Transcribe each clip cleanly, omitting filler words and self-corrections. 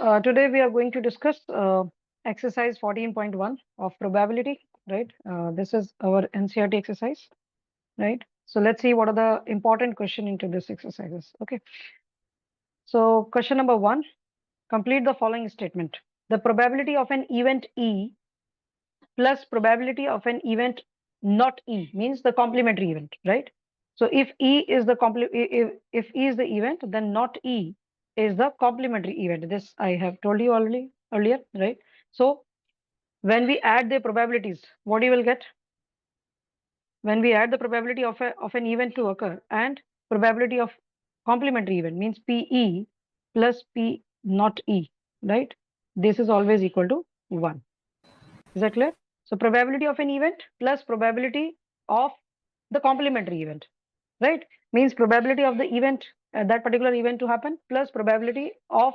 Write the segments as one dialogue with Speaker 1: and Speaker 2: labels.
Speaker 1: Today we are going to discuss exercise 14.1 of probability, right? This is our NCERT exercise, right? So let's see what are the important question into this exercises. Okay. So question number 1, complete the following statement. The probability of an event E plus probability of an event not E means the complementary event, right? So if E is the if E is the event, then not E is the complementary event. This I have told you already earlier, right? So when we add the probabilities, what you will get? When we add the probability of an event to occur and probability of complementary event means PE plus P not E, right? This is always equal to 1. Is that clear? So probability of an event plus probability of the complementary event, right? Means probability of the event, that particular event to happen plus probability of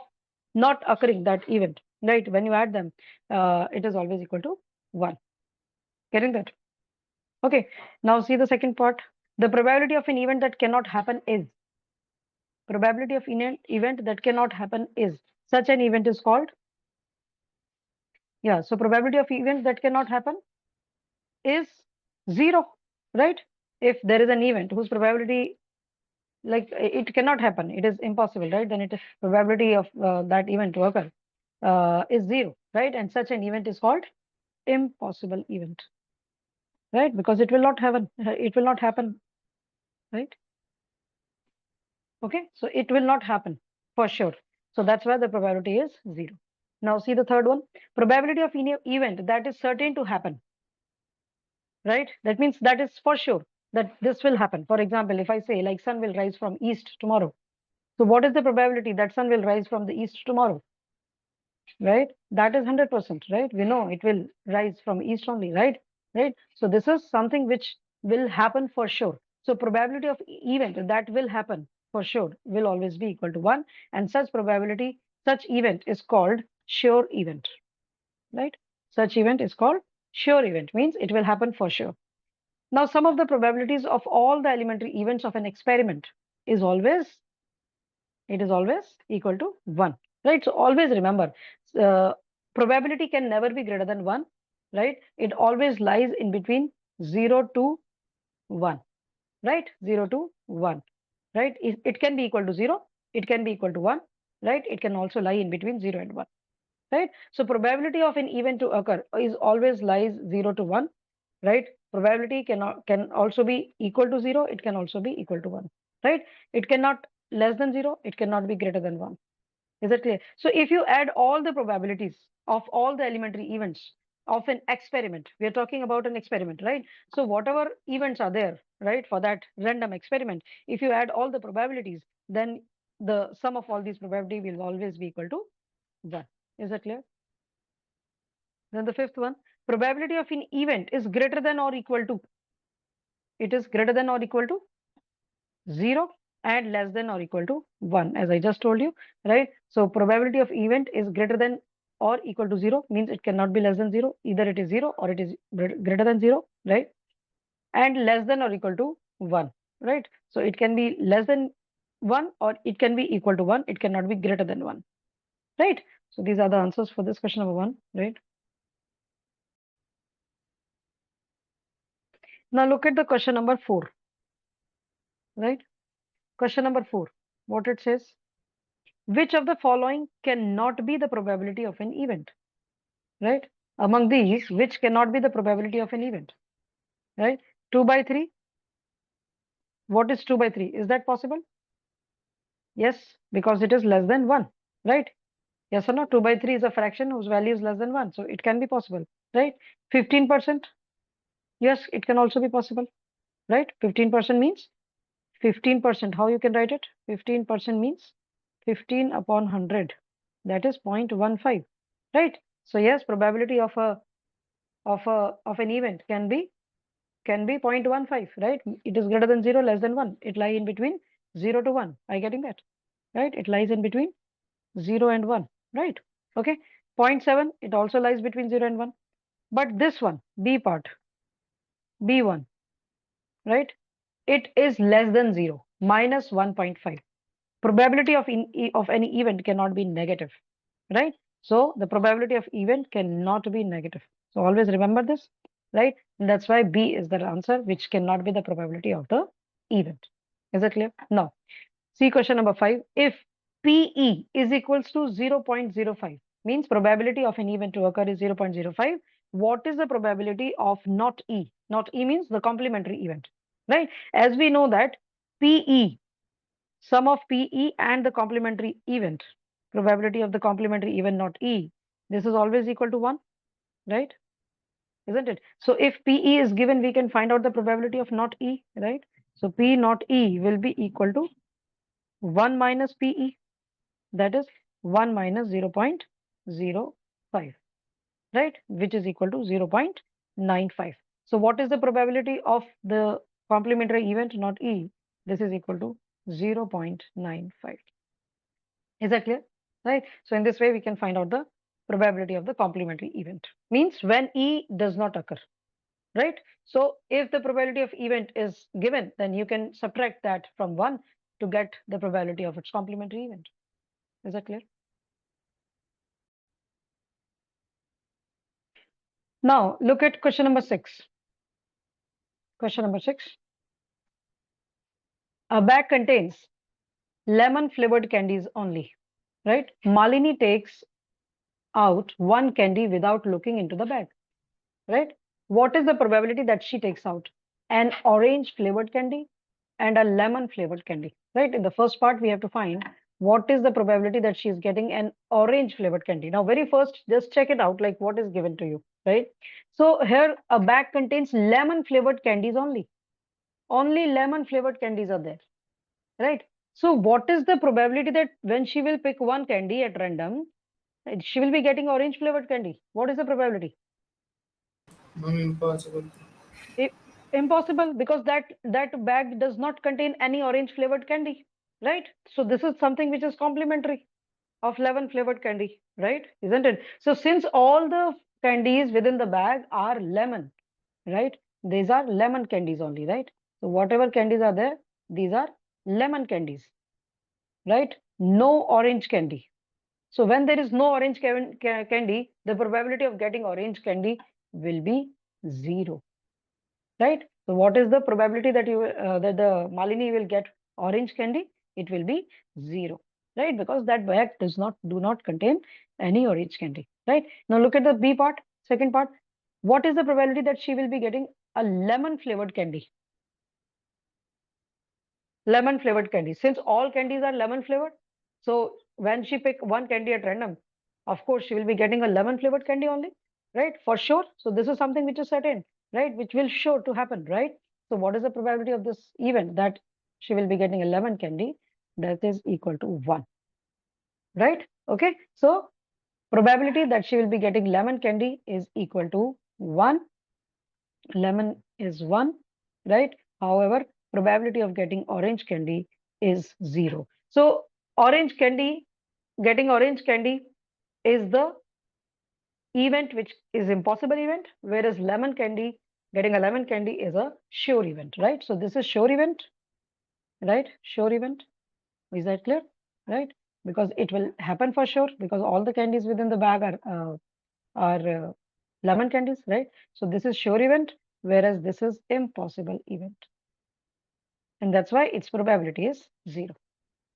Speaker 1: not occurring that event, right? When you add them, it is always equal to 1. Getting that? Okay. Now see the second part. The probability of an event that cannot happen is. Probability of an event that cannot happen is. Such an event is called. Yeah. So probability of event that cannot happen is 0, right? If there is an event whose probability, like it cannot happen, it is impossible, right? Then it is probability of that event to occur is 0, right? And such an event is called impossible event, right? Because it will not happen, right? Okay, so it will not happen for sure. So that's why the probability is 0. Now see the third one, probability of any event that is certain to happen, right? That means that is for sure that this will happen. For example, if I say like sun will rise from east tomorrow. So what is the probability that sun will rise from the east tomorrow? Right? That is 100%, right? We know it will rise from east only, right? Right? So this is something which will happen for sure. So probability of event that will happen for sure will always be equal to 1. And such probability, such event is called sure event, right? Such event is called sure event, means it will happen for sure. Now, some of the probabilities of all the elementary events of an experiment is always, it is always equal to 1, right? So always remember, uh, probability can never be greater than 1, right? It always lies in between 0 to 1, right? 0 to 1, right? It can be equal to 0, it can be equal to 1, right? It can also lie in between 0 and 1, right? So probability of an event to occur is always lies 0 to 1, right? Probability can also be equal to 0, it can also be equal to 1, right? It cannot less than 0, it cannot be greater than 1. Is that clear? So if you add all the probabilities of all the elementary events of an experiment, we are talking about an experiment, right? So whatever events are there, right, for that random experiment, if you add all the probabilities, then the sum of all these probability will always be equal to 1. Is that clear? Then the fifth one, probability of an event is greater than or equal to. It is greater than or equal to 0 and less than or equal to 1, as I just told you, right? So probability of event is greater than or equal to 0 means it cannot be less than 0. Either it is 0 or it is greater than 0, right? And less than or equal to 1, right? So it can be less than 1 or it can be equal to 1. It cannot be greater than 1, right? So these are the answers for this question number 1, right? Now look at the question number 4, right? Question number 4, what it says, which of the following cannot be the probability of an event, right? Among these, which cannot be the probability of an event, right? 2 by 3. What is 2 by 3? Is that possible? Yes, because it is less than 1, right? Yes or no? 2 by 3 is a fraction whose value is less than 1. So it can be possible, right? 15%. Yes, it can also be possible, right? 15% means 15%. How you can write it? 15% means 15 upon 100. That is 0.15, right? So yes, probability of an event can be 0.15, right? It is greater than 0, less than 1. It lies in between 0 to 1. Are you getting that? Right? It lies in between 0 and 1, right? Okay. 0.7, it also lies between 0 and 1. But this one, B part, B1, right? It is less than 0, minus 1.5. Probability of any event cannot be negative. right? So the probability of event cannot be negative. So always remember this, right? And that's why B is the answer, which cannot be the probability of the event. Is it clear? Now, see question number 5. If PE is equals to 0.05, means probability of an event to occur is 0.05. What is the probability of not E? Not E means the complementary event, right? As we know that PE, sum of PE and the complementary event, probability of the complementary event not E, this is always equal to 1, right? Isn't it? So if PE is given, we can find out the probability of not E, right? So P not E will be equal to 1 minus PE, that is 1 minus 0.05, right? Which is equal to 0.95. So what is the probability of the complementary event not E? This is equal to 0.95. Is that clear? Right? So in this way, we can find out the probability of the complementary event. Means when E does not occur, right? So if the probability of event is given, then you can subtract that from 1 to get the probability of its complementary event. Is that clear? Now look at question number 6. Question number 6. A bag contains lemon flavored candies only, right? Malini takes out one candy without looking into the bag, right? What is the probability that she takes out an orange flavored candy and a lemon flavored candy, right? In the first part, we have to find what is the probability that she is getting an orange flavored candy. Now, very first, just check it out, like what is given to you, right? So here, a bag contains lemon flavored candies only. Only lemon flavored candies are there, right? So what is the probability that when she will pick one candy at random, she will be getting orange flavored candy? What is the probability?
Speaker 2: Impossible.
Speaker 1: I- Impossible, because that bag does not contain any orange flavored candy, right? So this is something which is complementary of lemon flavored candy, right? Isn't it? So since all the candies within the bag are lemon, right? These are lemon candies only, right? So whatever candies are there, these are lemon candies, right? No orange candy. So when there is no orange candy, the probability of getting orange candy will be 0, right? So what is the probability that that the Malini will get orange candy? It will be 0, right? Because that bag do not contain any orange candy, right? Now look at the B part, second part. What is the probability that she will be getting a lemon flavored candy? Lemon flavored candy. Since all candies are lemon flavored, so when she pick one candy at random, of course she will be getting a lemon flavored candy only, right? For sure. So this is something which is certain, right? Which will sure to happen, right? So what is the probability of this event that she will be getting a lemon candy? That is equal to 1, right? Okay. So probability that she will be getting lemon candy is equal to 1. Lemon is 1, right? However, probability of getting orange candy is 0. So orange candy, getting orange candy is the event which is impossible event, whereas lemon candy, getting a lemon candy is a sure event, right? So this is sure event, right? Sure event. Is that clear? Right? Because it will happen for sure, because all the candies within the bag are lemon candies, right? So this is sure event, whereas this is impossible event. And that's why its probability is 0.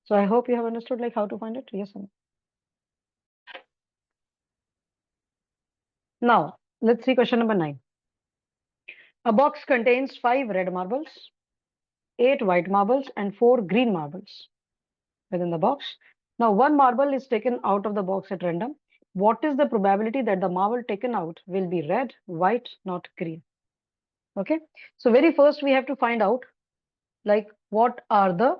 Speaker 1: So I hope you have understood like how to find it. Yes or no? Now, let's see question number 9. A box contains 5 red marbles, 8 white marbles, and 4 green marbles within the box. Now, one marble is taken out of the box at random. What is the probability that the marble taken out will be red, white, not green? Okay. So very first we have to find out like what are the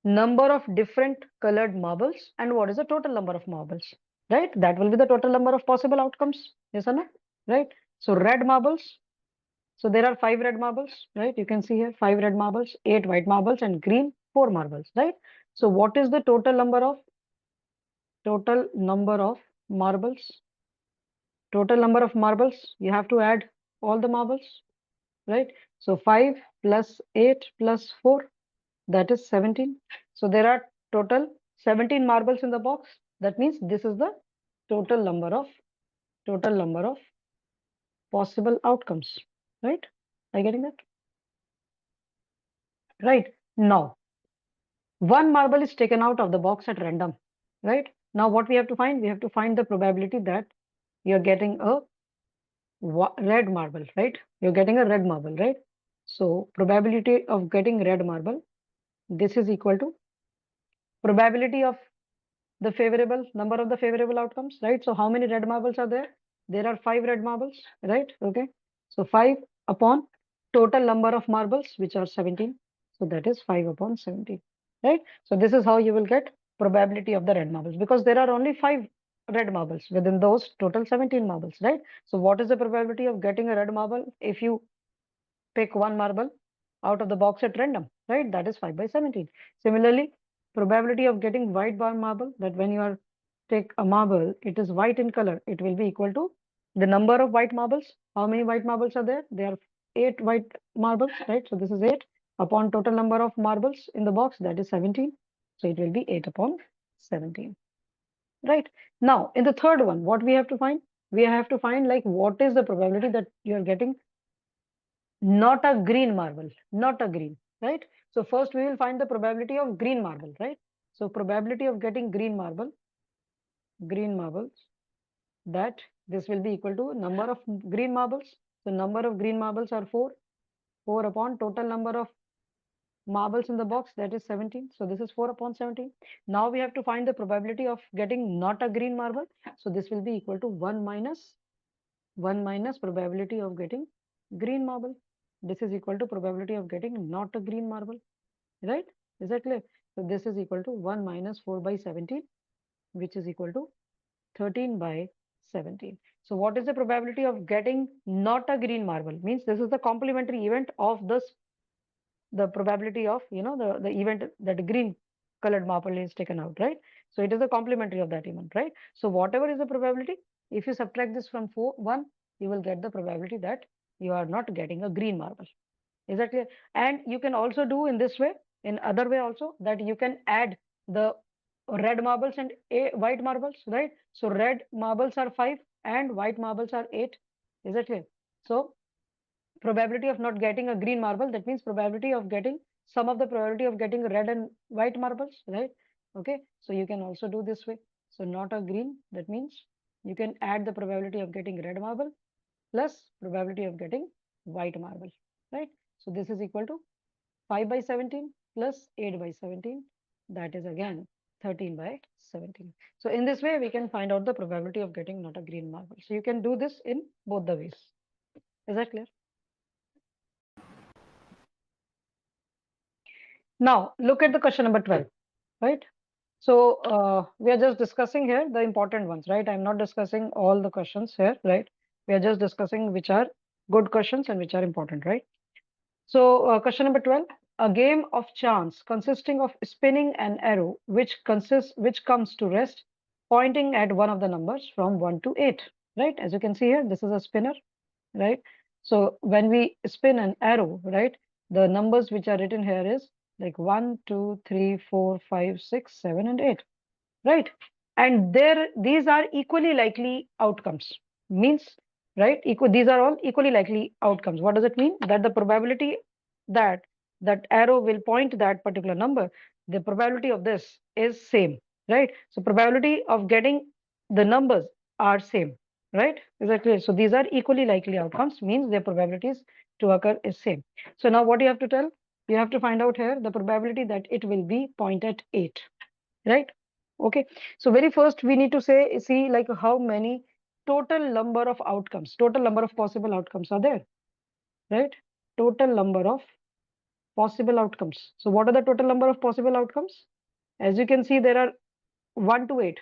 Speaker 1: number of different colored marbles and what is the total number of marbles, right? That will be the total number of possible outcomes. Yes or no? Right? So red marbles. So there are 5 red marbles, right? You can see here 5 red marbles, 8 white marbles, and green 4 marbles, right? So what is the total number of marbles? Total number of marbles, you have to add all the marbles, right? So 5 plus 8 plus 4, that is 17. So there are total 17 marbles in the box. That means this is the total number of possible outcomes, right? Are you getting that? Right. Now, one marble is taken out of the box at random, right? Now, what we have to find? We have to find the probability that you're getting a red marble, right? You're getting a red marble, right? So, probability of getting red marble, this is equal to probability of the favorable number of the favorable outcomes, right? So how many red marbles are there? There are 5 red marbles, right? Okay. So 5 upon total number of marbles, which are 17. So that is 5 upon 17, right? So this is how you will get probability of the red marbles, because there are only 5 red marbles within those total 17 marbles, right? So what is the probability of getting a red marble if you pick one marble out of the box at random, right? That is 5 by 17. Similarly, probability of getting white bar marble, that when you are take a marble, it is white in color, it will be equal to the number of white marbles. How many white marbles are there? There are 8 white marbles, right? So this is 8 upon total number of marbles in the box, that is 17. So it will be 8 upon 17, right? Now, in the third one, what we have to find? We have to find like what is the probability that you are getting not a green marble, not a green, right? So first we will find the probability of green marble, right? So probability of getting green marbles, that this will be equal to number of green marbles. So number of green marbles are 4, 4 upon total number of marbles in the box, that is 17. So this is 4 upon 17. Now we have to find the probability of getting not a green marble. So this will be equal to 1 minus probability of getting green marble. This is equal to probability of getting not a green marble, right? Is that clear? So this is equal to 1 minus 4 by 17, which is equal to 13 by 17. So what is the probability of getting not a green marble? Means this is the complementary event of this, the probability of, the event that green colored marble is taken out, right? So it is a complementary of that event, right? So whatever is the probability, if you subtract this from 1, you will get the probability that you are not getting a green marble. Is that clear? And you can also do in this way, in other way also, that you can add the red marbles and white marbles, right? So red marbles are 5 and white marbles are 8. Is that clear? So probability of not getting a green marble, that means probability of getting some of the probability of getting red and white marbles, right? Okay, so you can also do this way. So not a green, that means you can add the probability of getting red marble plus probability of getting white marble, right? So this is equal to 5 by 17 plus 8 by 17, that is again 13 by 17. So in this way, we can find out the probability of getting not a green marble. So you can do this in both the ways. Is that clear? Now, look at the question number 12, right? So we are just discussing here the important ones, right? I'm not discussing all the questions here, right? We are just discussing which are good questions and which are important, right? So question number 12, a game of chance consisting of spinning an arrow which comes to rest pointing at one of the numbers from 1 to 8, right? As you can see here, this is a spinner, right? So when we spin an arrow, right, the numbers which are written here is like 1, 2, 3, 4, 5, 6, 7, and 8, right? And these are equally likely outcomes. Means, right? These are all equally likely outcomes. What does it mean? That the probability that that arrow will point that particular number, the probability of this is same, right? So probability of getting the numbers are same, right? Is that clear? So these are equally likely outcomes, means their probabilities to occur is same. So now what you have to tell? You have to find out here the probability that it will be point at 8, right? Okay, so very first we need to see like how many total number of outcomes, total number of possible outcomes are there, right? Total number of possible outcomes. So what are the total number of possible outcomes? As you can see, there are 1 to 8,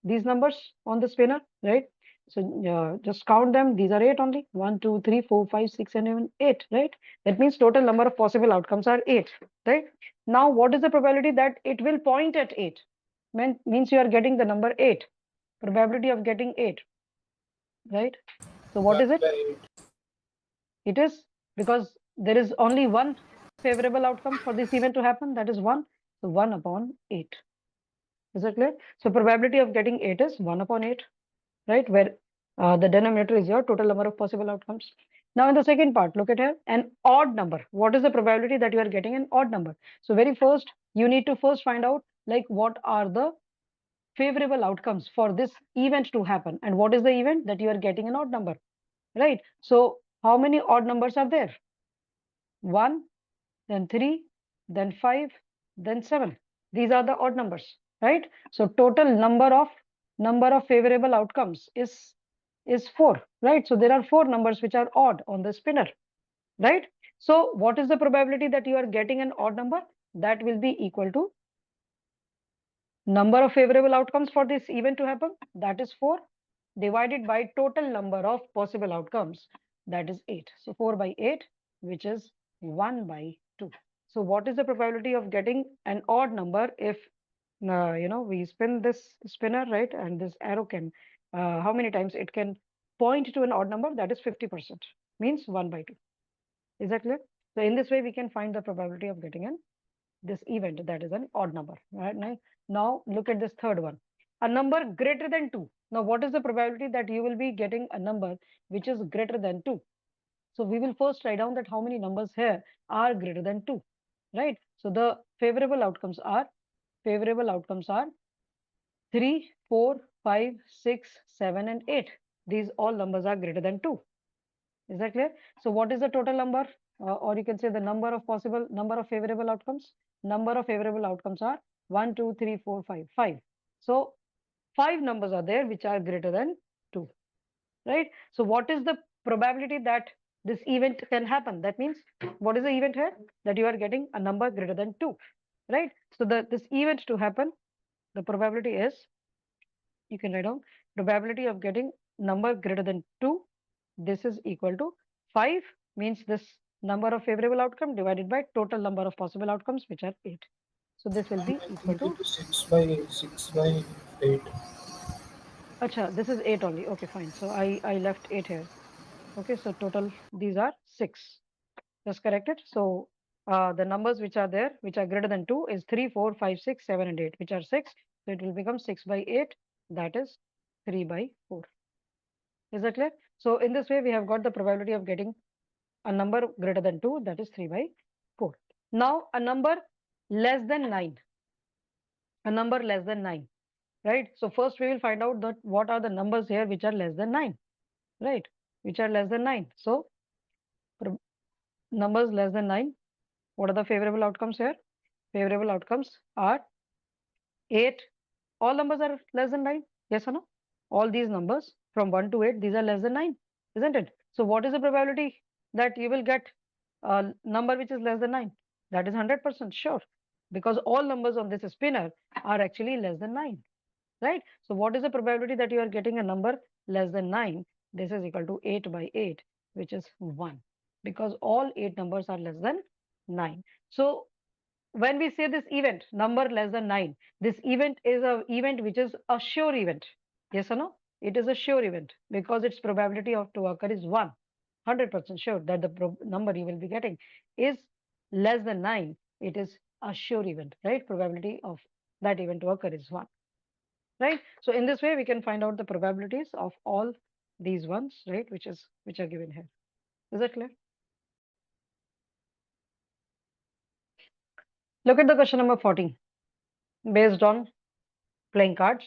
Speaker 1: these numbers on the spinner, right? So just count them. These are 8 only. 1, 2, 3, 4, 5, 6, and even 8, right? That means total number of possible outcomes are 8, right? Now, what is the probability that it will point at 8? Means you are getting the number 8. Probability of getting 8, right? So what is it? It is because there is only one favorable outcome for this event to happen. That is 1. So 1 upon 8. Is that clear? So probability of getting 8 is 1 upon 8, right? Where the denominator is your total number of possible outcomes. Now in the second part, look at here, an odd number. What is the probability that you are getting an odd number? So very first, you need to first find out like what are the favorable outcomes for this event to happen. And what is the event? That you are getting an odd number, right? So how many odd numbers are there? 1, then 3, then 5, then 7. These are the odd numbers, right? So total number of favorable outcomes is 4, right? So there are 4 numbers which are odd on the spinner, right? So what is the probability that you are getting an odd number? That will be equal to number of favorable outcomes for this event to happen, that is 4, divided by total number of possible outcomes, that is 8. So 4 by 8, which is 1 by 2. So what is the probability of getting an odd number if we spin this spinner, right? And this arrow can, how many times it can point to an odd number? That is 50%, means 1 by 2. Is that clear? So in this way, we can find the probability of getting this event that is an odd number, right? Now look at this third one, a number greater than 2. Now what is the probability that you will be getting a number which is greater than 2? So we will first write down that how many numbers here are greater than 2, right? So the favorable outcomes are 3, 4, 5, 6, 7, and 8. These all numbers are greater than 2. Is that clear? So what is the total number? Or you can say the number of favorable outcomes. Number of favorable outcomes are 1, 2, 3, 4, 5. 5. So 5 numbers are there which are greater than 2, right? So what is the probability that this event can happen? That means what is the event here? That you are getting a number greater than 2, right? So this event to happen, the probability is, you can write down, probability of getting number greater than 2. This is equal to 5, means this number of favorable outcome divided by total number of possible outcomes, which are 8. So this will be
Speaker 2: I
Speaker 1: equal
Speaker 2: think
Speaker 1: to,
Speaker 2: it is 6 by 8.
Speaker 1: acha, this is 8 only. Okay, fine. So I left 8 here. Okay, so total these are 6. That's corrected. So the numbers which are there, which are greater than 2, is 3, 4, 5, 6, 7, and 8, which are 6. So it will become 6 by 8. That is 3 by 4. Is that clear? So in this way, we have got the probability of getting a number greater than 2, that is 3 by 4. Now a number less than 9. A number less than 9, right? So first we will find out that what are the numbers here which are less than 9, right? Which are less than 9. So numbers less than 9, what are the favorable outcomes here? Favorable outcomes are 8. All numbers are less than 9. Yes or no? All these numbers from 1 to 8, these are less than 9, isn't it? So what is the probability that you will get a number which is less than 9? That is 100% sure, because all numbers on this spinner are actually less than 9, right? So what is the probability that you are getting a number less than 9? This is equal to 8 by 8, which is 1, because all 8 numbers are less than 9. So when we say this event, number less than 9, this event is a event which is a sure event. Yes or no? It is a sure event because its probability of to occur is 1. 100% sure that the number you will be getting is less than 9. It is a sure event, right? Probability of that event to occur is 1, right? So in this way, we can find out the probabilities of all these ones, right? Which are given here. Is that clear? Look at the question number 14. Based on playing cards,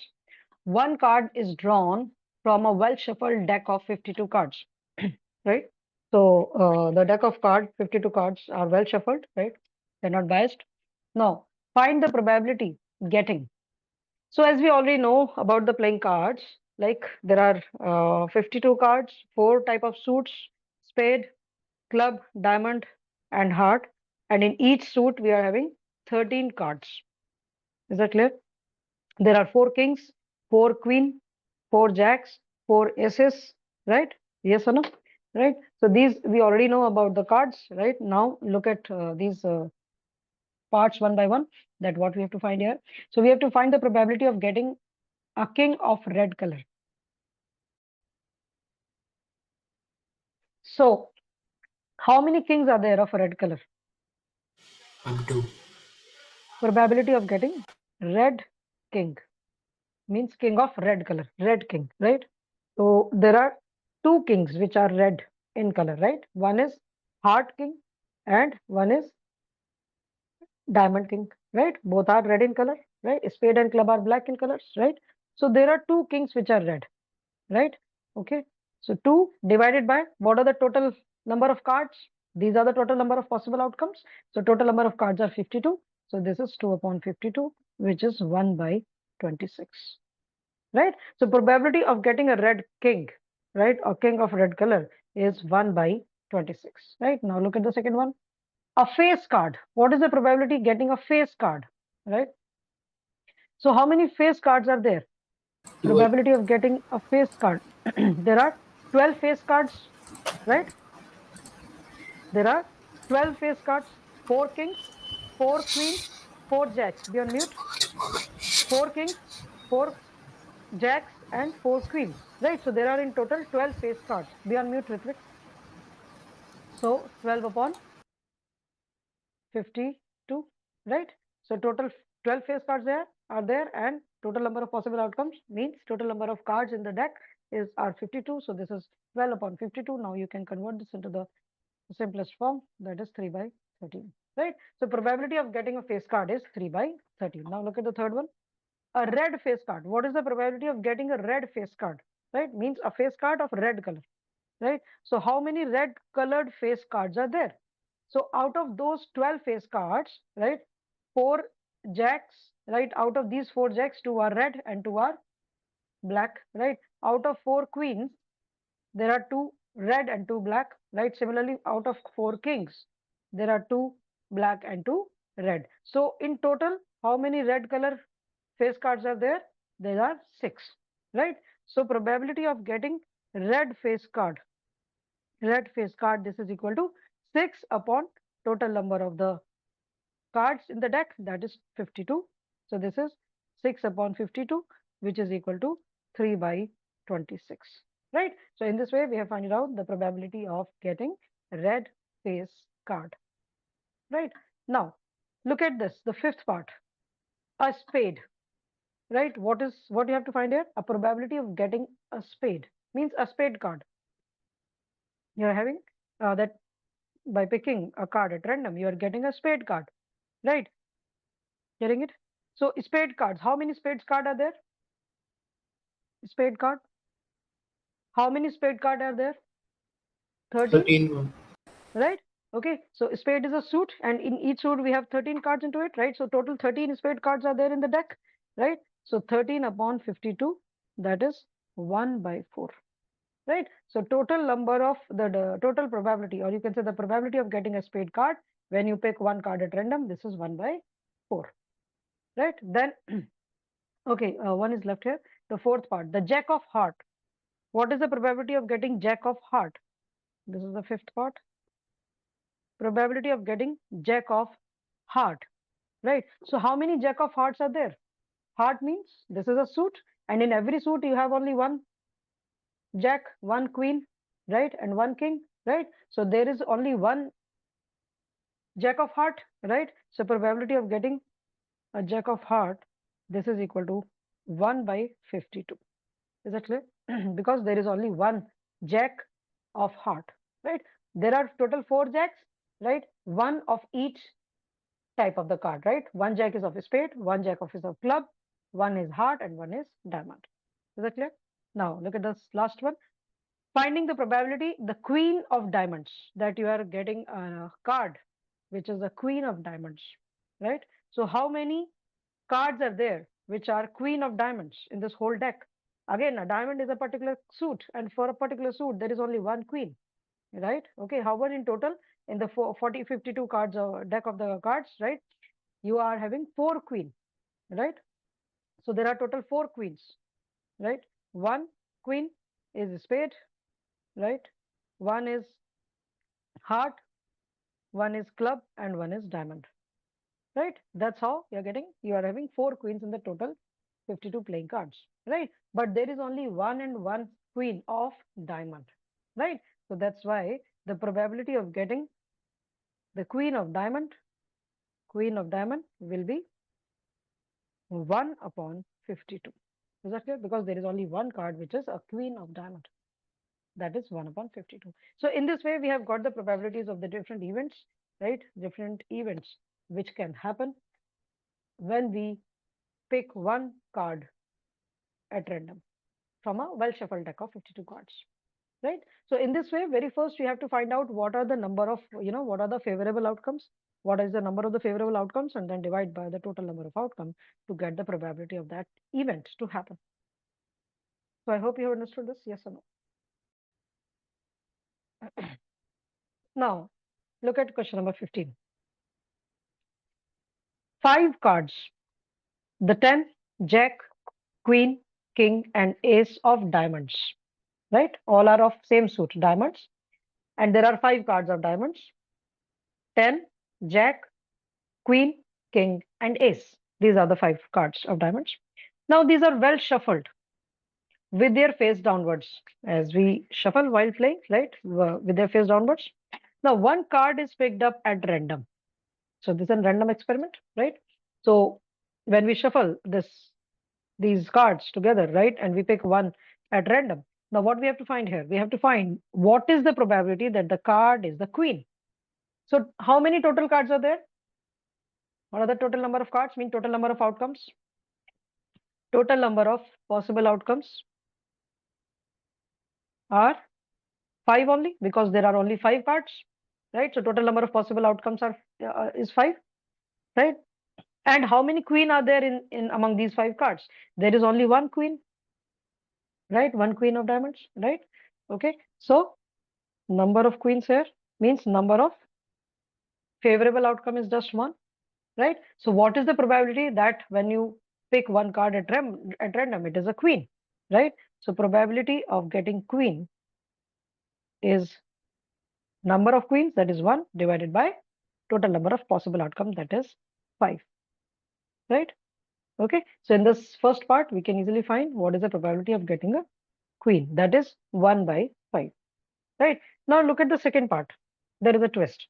Speaker 1: one card is drawn from a well shuffled deck of 52 cards, right? So the deck of 52 cards are well shuffled, right? They're not biased. Now, find the probability getting. So as we already know about the playing cards, like there are 52 cards, 4 type of suits: spade, club, diamond, and heart. And in each suit, we are having 13 cards. Is that clear? There are 4 kings, 4 queen, 4 jacks, 4 aces, right? Yes or no? Right? So these we already know about the cards, right? Now look at these parts one by one, that what we have to find here. So we have to find the probability of getting a king of red color. So how many kings are there of a red color?
Speaker 2: Up to
Speaker 1: Probability of getting red king, means king of red color, red king, right? So there are two kings which are red in color, right? One is heart king and one is diamond king, right? Both are red in color, right? Spade and club are black in colors, right? So there are two kings which are red, right? Okay. So 2 divided by what are the total number of cards? These are the total number of possible outcomes. So total number of cards are 52. So this is 2 upon 52, which is 1 by 26, right? So probability of getting a red king, right? Or king of red color is 1 by 26, right? Now look at the second one. A face card. What is the probability getting a face card, right? So how many face cards are there?
Speaker 2: 12.
Speaker 1: Probability of getting a face card. There are 12 face cards, right? There are 12 face cards, 4 kings, 4 queens, 4 jacks. Be on mute. 4 kings, 4 jacks, and 4 queens, right? So there are in total 12 face cards. Be on mute, Ritvik. So 12 upon 52, right? So total 12 face cards there are there, and total number of possible outcomes means total number of cards in the deck is are 52. So this is 12 upon 52. Now you can convert this into the simplest form, that is 3 by 13, right? So probability of getting a face card is 3 by 13. Now look at the third one. A red face card. What is the probability of getting a red face card, right? Means a face card of red color, right? So how many red colored face cards are there? So out of those 12 face cards, right, 4 jacks, right? Out of these 4 jacks, 2 are red and 2 are black, right? Out of 4 queens, there are 2 red and 2 black, right? Similarly, out of 4 kings, there are 2 black and 2 red. So in total, how many red color face cards are there? There are 6, right? So probability of getting red face card, this is equal to 6 upon total number of the cards in the deck, that is 52. So this is 6 upon 52, which is equal to 3 by 26, right? So in this way, we have found out the probability of getting red face card, right? Now, look at this, the fifth part, a spade, right? What you have to find here? A probability of getting a spade, means a spade card. You're having that by picking a card at random, you are getting a spade card, right? Getting it? So spade cards, how many spades card are there? Spade card. How many spade card are there? 13,
Speaker 2: 13.
Speaker 1: right? Okay, so spade is a suit, and in each suit we have 13 cards into it, right? So total 13 spade cards are there in the deck, right? So 13 upon 52, that is 1 by 4, right? So total number of the total probability, or you can say the probability of getting a spade card when you pick one card at random, this is 1 by 4, right? Then, okay, one is left here. The fourth part, the jack of heart. What is the probability of getting jack of heart? This is the fifth part. Probability of getting jack of heart, right? So how many jack of hearts are there? Heart means this is a suit, and in every suit you have only one jack, one queen, right? And one king, right? So there is only one jack of heart, right? So probability of getting a jack of heart, this is equal to 1 by 52. Is that clear? Because there is only one jack of heart, right? There are total 4 jacks, right? One of each type of the card, right? One jack is of a spade, one jack of is of club, one is heart, and one is diamond. Is that clear? Now look at this last one. Finding the probability, the queen of diamonds, that you are getting a card which is the queen of diamonds, right? So how many cards are there which are queen of diamonds in this whole deck? Again, a diamond is a particular suit, and for a particular suit, there is only one queen, right? Okay, however, in total, in the 40, 52 cards deck of the cards, right, you are having 4 queen, right? So there are total 4 queens, right? One queen is spade, right? One is heart, one is club, and one is diamond, right? That's how you are having 4 queens in the total 52 playing cards, right? But there is only one and one queen of diamond, right? So that's why the probability of getting the queen of diamond will be 1 upon 52. Is that clear? Because there is only one card which is a queen of diamond. That is 1 upon 52. So in this way, we have got the probabilities of the different events, right? Different events which can happen when we pick one card at random from a well shuffled deck of 52 cards, right? So in this way, very first we have to find out what are the number of, what are the favorable outcomes, what is the number of the favorable outcomes, and then divide by the total number of outcomes to get the probability of that event to happen. So I hope you have understood this, yes or no? Now, look at question number 15. 5 cards, the 10, Jack, Queen, King, and Ace of diamonds, right? All are of same suit, diamonds. And there are 5 cards of diamonds, 10, Jack, Queen, King, and Ace. These are the 5 cards of diamonds. Now, these are well shuffled with their face downwards, as we shuffle while playing, right? With their face downwards. Now, one card is picked up at random. So this is a random experiment, right? So when we shuffle these cards together, right, and we pick one at random. Now, what we have to find here? We have to find what is the probability that the card is the queen. So how many total cards are there? What are the total number of cards? Mean total number of outcomes. Total number of possible outcomes are 5 only, because there are only 5 cards, right? So total number of possible outcomes are is 5, right? And how many queen are there in among these 5 cards? There is only one queen, right? One queen of diamonds, right? Okay. So number of queens here means number of favorable outcome is just 1, right? So what is the probability that when you pick one card at random, it is a queen, right? So probability of getting queen is number of queens, that is 1, divided by total number of possible outcome, that is 5, right? Okay. So in this first part, we can easily find what is the probability of getting a queen, that is 1 by 5, right? Now look at the second part. There is a twist.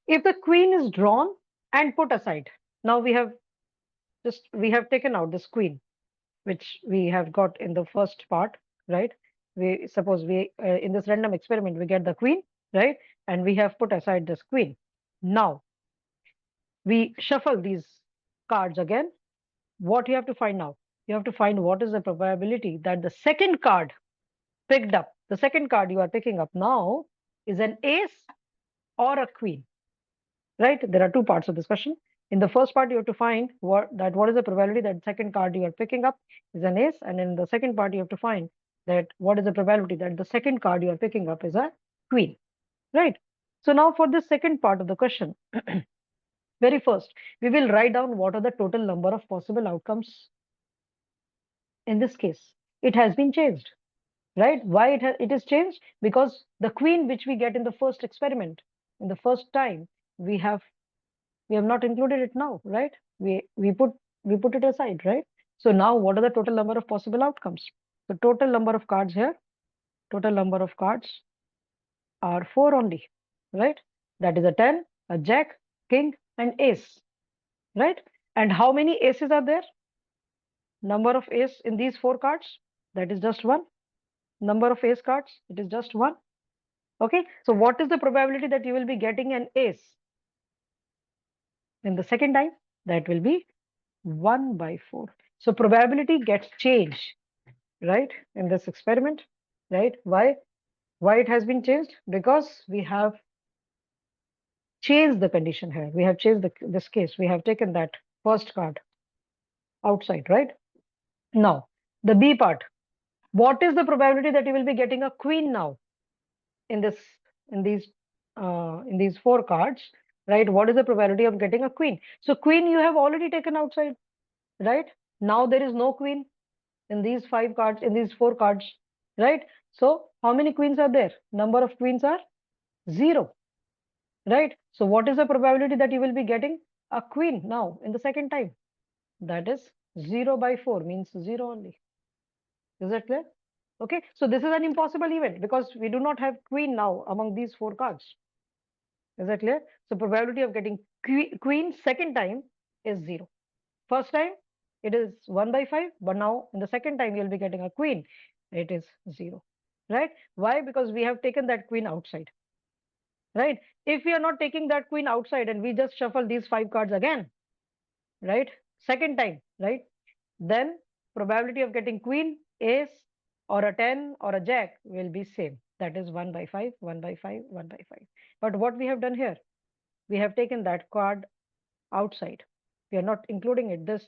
Speaker 1: If the queen is drawn and put aside, now we have taken out this queen, which we have got in the first part, right? We suppose we in this random experiment we get the queen, right? And we have put aside this queen. Now we shuffle these cards again. What you have to find now? You have to find what is the probability that the second card picked up, the second card you are picking up now, is an ace or a queen, right? There are two parts of this question. In the first part, you have to find what is the probability that second card you are picking up is an ace, and in the second part, you have to find that what is the probability that the second card you are picking up is a queen, right? So now for the second part of the question, very first, we will write down what are the total number of possible outcomes in this case. It has been changed, right? Why it is changed? Because the queen which we get in the first experiment, in the first time, we have not included it now, right? We put it aside, right? So now what are the total number of possible outcomes? The total number of cards here, total number of cards are 4 only, right? That is a 10, a jack, king, and ace, right? And how many aces are there? Number of ace in these 4 cards, that is just 1. Number of ace cards, it is just 1. Okay, so what is the probability that you will be getting an ace in the second time? That will be 1 by 4. So probability gets changed, right, in this experiment, right? Why it has been changed? Because we have changed the condition here. We have changed this case. We have taken that first card outside, right? Now, the B part. What is the probability that you will be getting a queen now in this in these 4 cards, right? What is the probability of getting a queen? So queen you have already taken outside, right? Now there is no queen in these 5 cards, in these 4 cards, right? So how many queens are there? Number of queens are 0, right? So what is the probability that you will be getting a queen now in the second time? That is 0 by 4, means 0 only. Is that clear? Okay, so this is an impossible event because we do not have queen now among these 4 cards. Is that clear? So probability of getting queen second time is 0. First time it is 1 by 5, but now in the second time you'll be getting a queen. It is 0, right? Why? Because we have taken that queen outside, right? If we are not taking that queen outside and we just shuffle these 5 cards again, right? Second time, right? Then probability of getting queen, ace, or a 10 or a jack will be same. That is 1 by 5, 1 by 5, 1 by 5. But what we have done here, we have taken that card outside. We are not including it this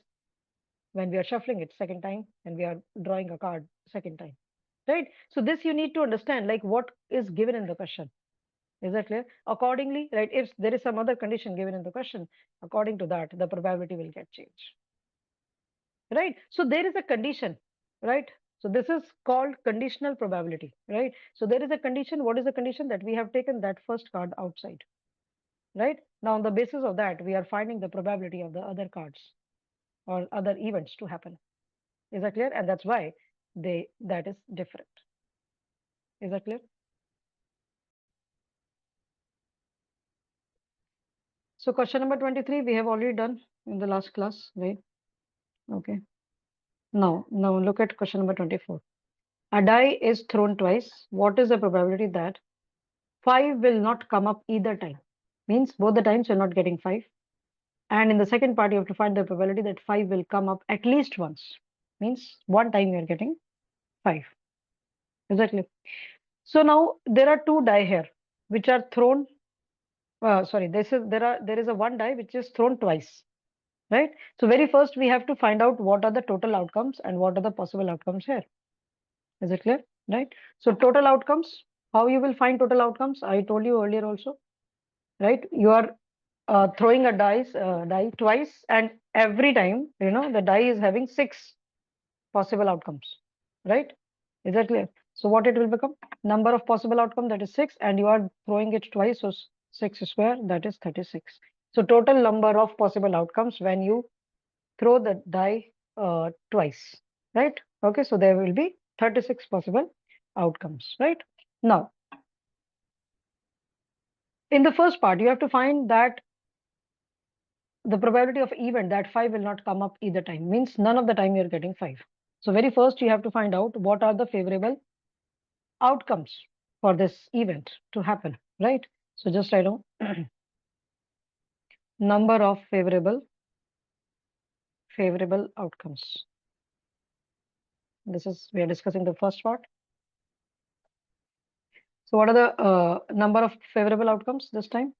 Speaker 1: when we are shuffling it second time and we are drawing a card second time, right? So this you need to understand, like what is given in the question. Is that clear? Accordingly, right, if there is some other condition given in the question, according to that, the probability will get changed, right? So there is a condition, right? So this is called conditional probability, right? So there is a condition. What is the condition? That we have taken that first card outside, right? Now, on the basis of that, we are finding the probability of the other cards or other events to happen. Is that clear? And that's why that is different. Is that clear? So question number 23, we have already done in the last class, right? Okay. Now look at question number 24. A die is thrown twice. What is the probability that 5 will not come up either time? Means both the times you're not getting 5. And in the second part, you have to find the probability that 5 will come up at least once. Means one time you're getting 5. Exactly. So now there are 2 die here, which are thrown. Sorry, there is a one die which is thrown twice, right? So very first we have to find out what are the total outcomes and what are the possible outcomes here. Is it clear? Right? So total outcomes, how you will find total outcomes? I told you earlier also, right? You are throwing a die twice, and every time, the die is having 6 possible outcomes, right? Is that clear? So what it will become? Number of possible outcome, that is 6, and you are throwing it twice, so 6 square, that is 36. So total number of possible outcomes when you throw the die twice, right? Okay, so there will be 36 possible outcomes, right? Now, in the first part, you have to find that the probability of event that 5 will not come up either time, means none of the time you're getting 5. So very first, you have to find out what are the favorable outcomes for this event to happen, right? So just write down number of favorable outcomes. This is, we are discussing the first part. So what are the number of favorable outcomes this time?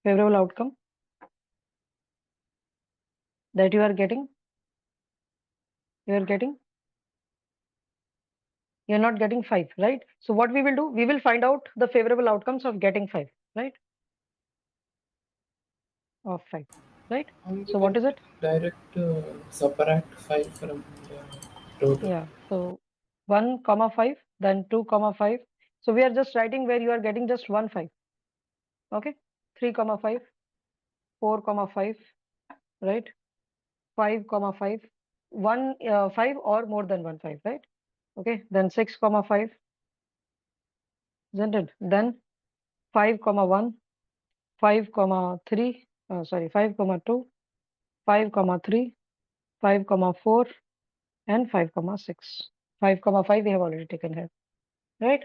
Speaker 1: Favorable outcome that you are getting, you're not getting 5, right? So what we will do, we will find out the favorable outcomes of getting 5, right? Of 5, right?
Speaker 2: And we
Speaker 1: So what
Speaker 2: can
Speaker 1: is it?
Speaker 2: direct subtract 5 from the total.
Speaker 1: Yeah, so 1 comma 5, then 2 comma 5. So we are just writing where you are getting just 1 5. Okay, 3 comma 5, 4 comma 5, right? 5 comma 5, 1 5 or more than 1 5, right? Okay, then 6 comma 5, isn't it? Then 5 comma 1, 5 comma 3, sorry, 5 comma 2, 5 comma 3, 5 comma 4, and 5 comma 6. 5 comma 5 we have already taken here, right?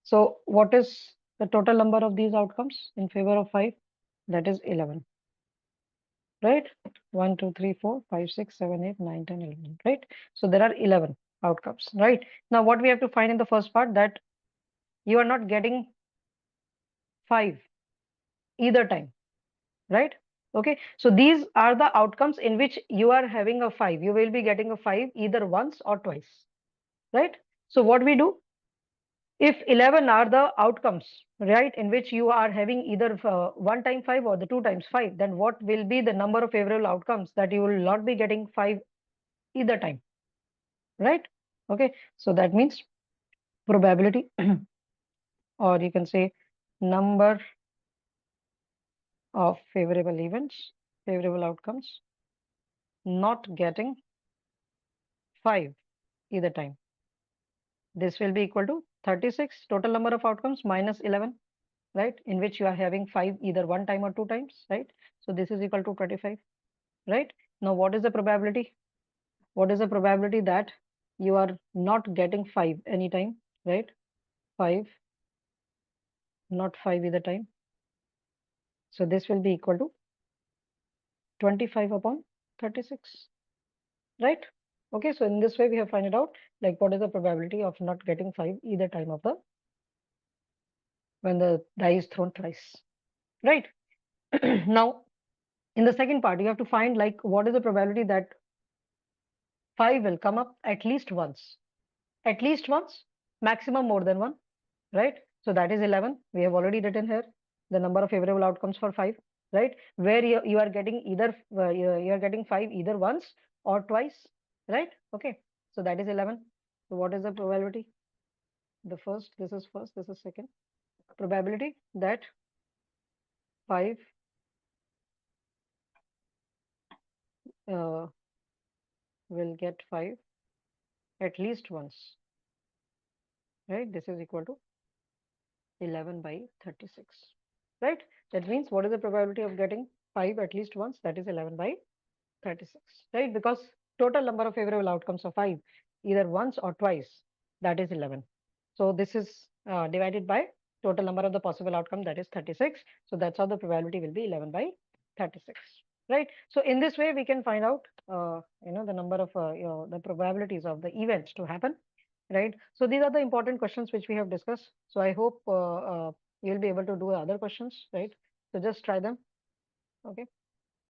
Speaker 1: So what is the total number of these outcomes in favor of 5? That is 11, right? 1, 2, 3, 4, 5, 6, 7, 8, 9, 10, 11, right? So there are 11 outcomes, right? Now what we have to find in the first part, that you are not getting 5 either time, right? Okay, so these are the outcomes in which you are having a 5. You will be getting a 5 either once or twice, right? So what we do, if 11 are the outcomes, right, in which you are having either 1 time 5 or the 2 times 5, then what will be the number of favorable outcomes that you will not be getting 5 either time, right? Okay, so that means probability or you can say number of favorable events, favorable outcomes, not getting 5 either time. This will be equal to 36 total number of outcomes minus 11, right? In which you are having 5 either 1 time or 2 times, right? So this is equal to 25, right? Now, what is the probability? What is the probability that you are not getting 5 anytime, right? 5, not 5 either time. So this will be equal to 25 upon 36, right? Okay, so in this way we have find it out, like what is the probability of not getting 5 either time of the when the die is thrown twice, right? Now, in the second part, you have to find like what is the probability that 5 will come up at least once, maximum more than one, right? So that is 11. We have already written here the number of favorable outcomes for 5, right? Where you are getting either you are getting 5 either once or twice, right? Okay, so that is 11. So what is the probability? The first, this is second. Probability that 5 uh, will get 5 at least once, right? This is equal to 11 by 36, right? That means what is the probability of getting 5 at least once? That is 11 by 36, right? Because total number of favorable outcomes of 5, either once or twice, that is 11. So this is divided by total number of the possible outcome, that is 36. So that's how the probability will be 11 by 36, right? So in this way, we can find out, the number of, the probabilities of the events to happen, right? So these are the important questions which we have discussed. So I hope you'll be able to do other questions, right? So just try them. Okay.